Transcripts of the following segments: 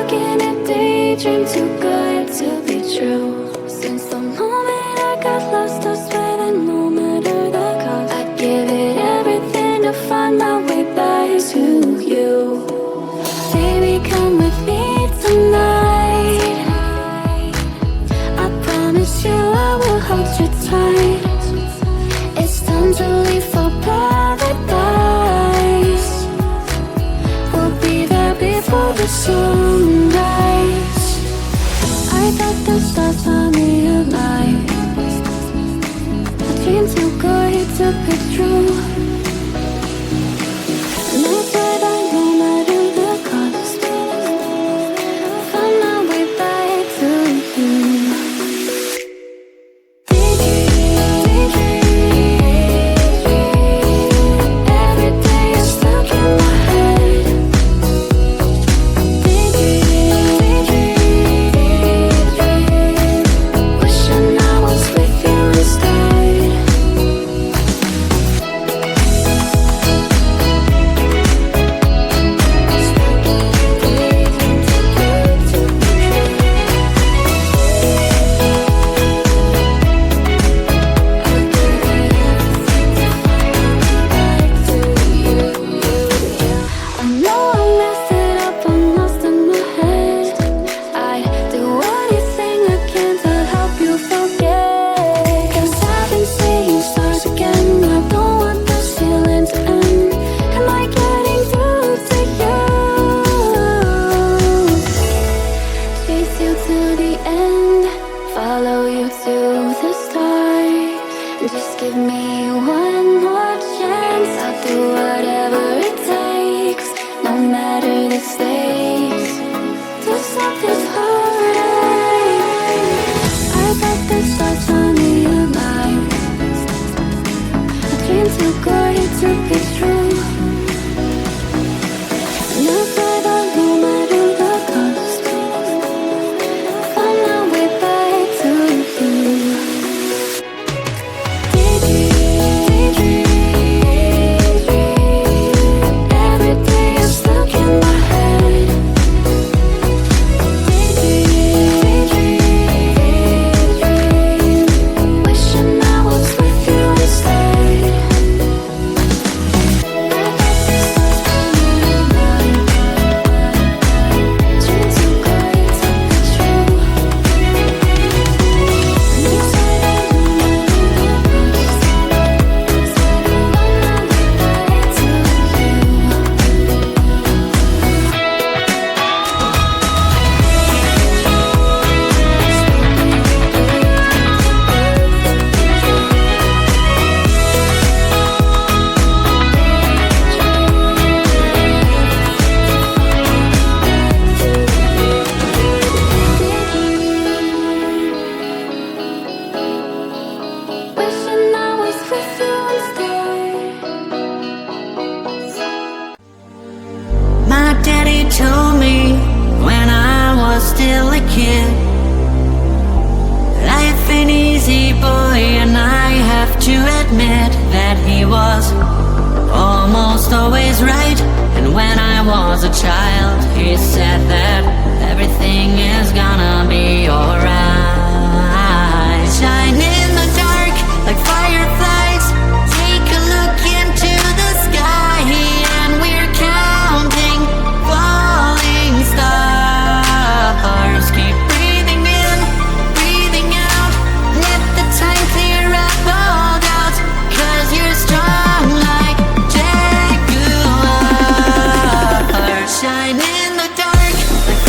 making a daydream too good to be true. Since the moment I got lost, I swear that no matter the cost, I'd give it everything to find my way back to you. Baby, come with me tonight. I promise you I will hold you tight. It's time to leave for paradise. We'll be there before the sunrise. I got the stars on me alive. A dream too good to be true. And I swear that no matter the cost, find my way back to you. Every day you're stuck in my head. Wishing I was with you instead. I know I messed it up, I'm lost in my head. I'd do anything I can to help you forget. 'Cause I've been saying start again. I don't want this feeling to end. Am I getting through to you? Chase you to the end, follow you to the start. Just give me one more chance. I'll do whatever it takes, no matter the stakes, to stop this heartache. I got the stars on me alive. A dream too good to be true. And I swear that no matter the cost, find my way back to you. Every day you're stuck in my head. Wishing I was with you instead. Dream too good to be true. And you say that no matter the cost, find my way back to you. Wishing I was with you instead. My daddy told me when I was still a kid, life ain't easy, boy, and I have to admit that he was almost always right. And when I was a child, he said that everything is gonna be alright. Shine in the dark like fireflies. Take a look into the sky, and we're counting falling stars. Keep breathing in, breathing out. Let the time clear up all doubts, 'cause you're strong like jaguar. Shine in the dark like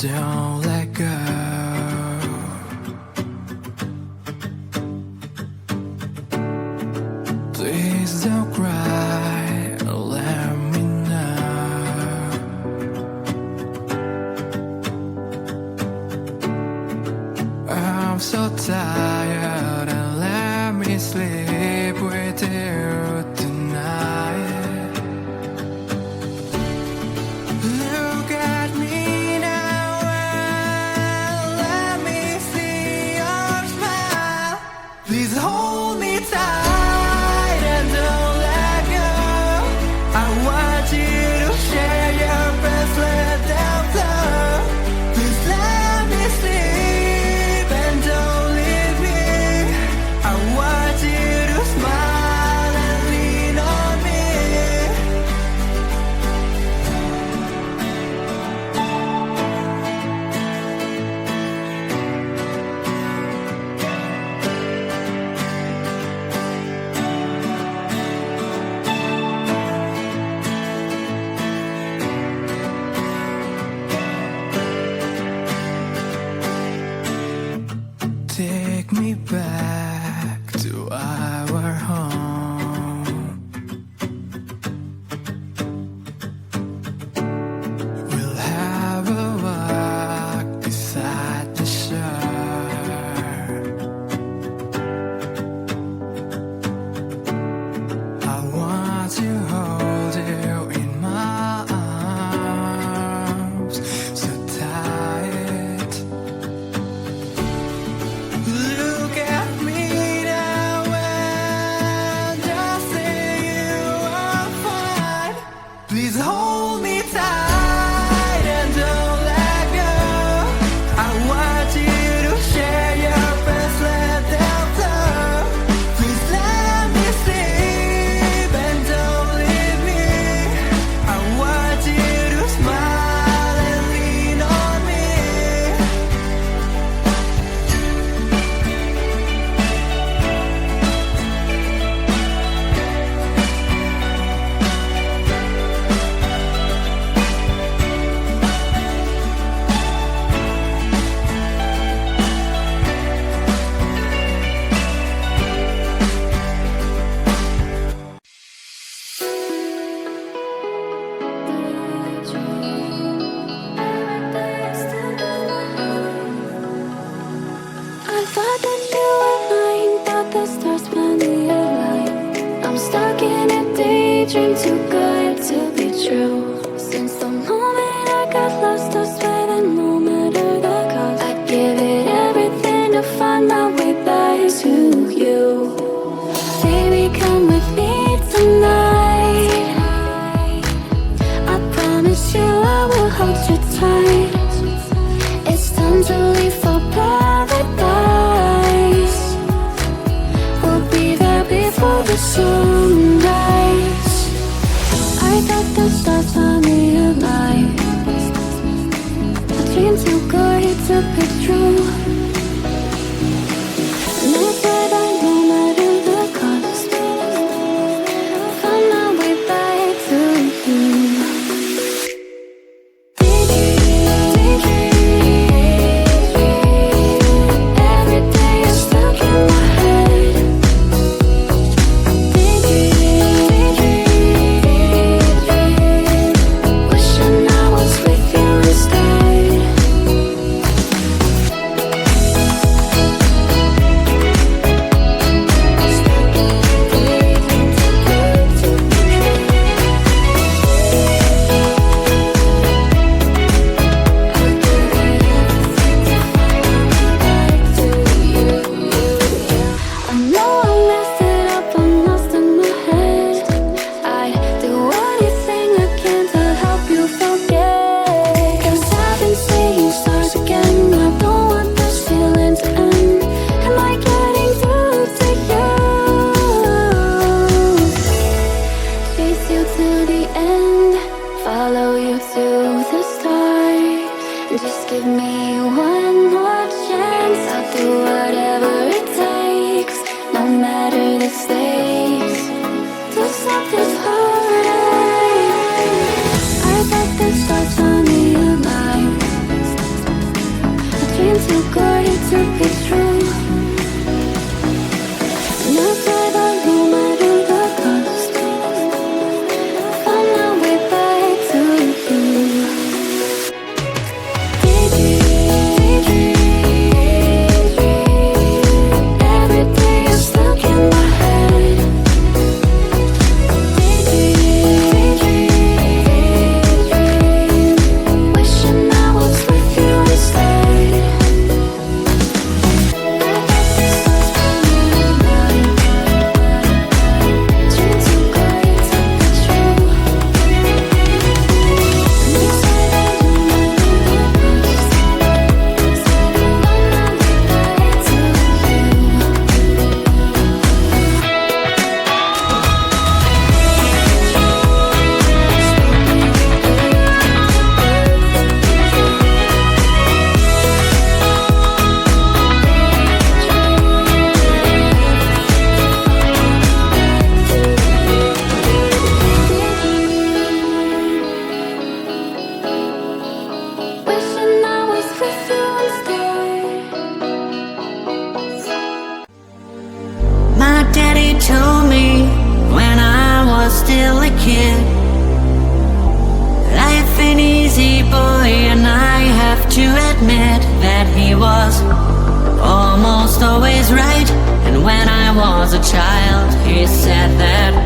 don't let go. Please don't cry, let me know. I'm so tired and let me sleep with you tonight. Look at me now and let me see your smile. Please hold me tight and don't let go. I want you to share your bracelet down low. Please let me sleep and don't leave me. I want you to smile and lean on me. Take me back to our home. We'll have a walk beside the shore. I want to hold you in my arms so tight. Look at me now and just say you are fine. Please hold me tight and don't let go. I want you to share your bracelet down low. Please let me sleep and don't leave me. I want you to smile and lean on me. I thought that you were mine, thought the stars finally aligned. I'm stuck in a daydream, too good to be true. Since the moment I got lost, I swear that no matter the cost, I'd give it everything to find my way back to you. Baby, come with me tonight. I promise you I will hold you tight. It's time to leave for paradise. We'll be there before the sunrise. I thought the stars finally aligned. A dream too good to be true. And I swear that no matter the cost, find my way back to you. Every day you're stuck in my head. Wishing I was with you instead. I know I messed it up, I'm lost in my head. I'd do anything I can to help you forget. 'Cause I've been seeing stars again. I don't want this feeling to end. Am I getting through to you? Chase you to the end, follow you to the start. Just give me one more chance. I'll do whatever it takes, no matter the stakes, to stop this heartache. I thought the stars finally aligned. that he was almost always right. And when I was a child, he said that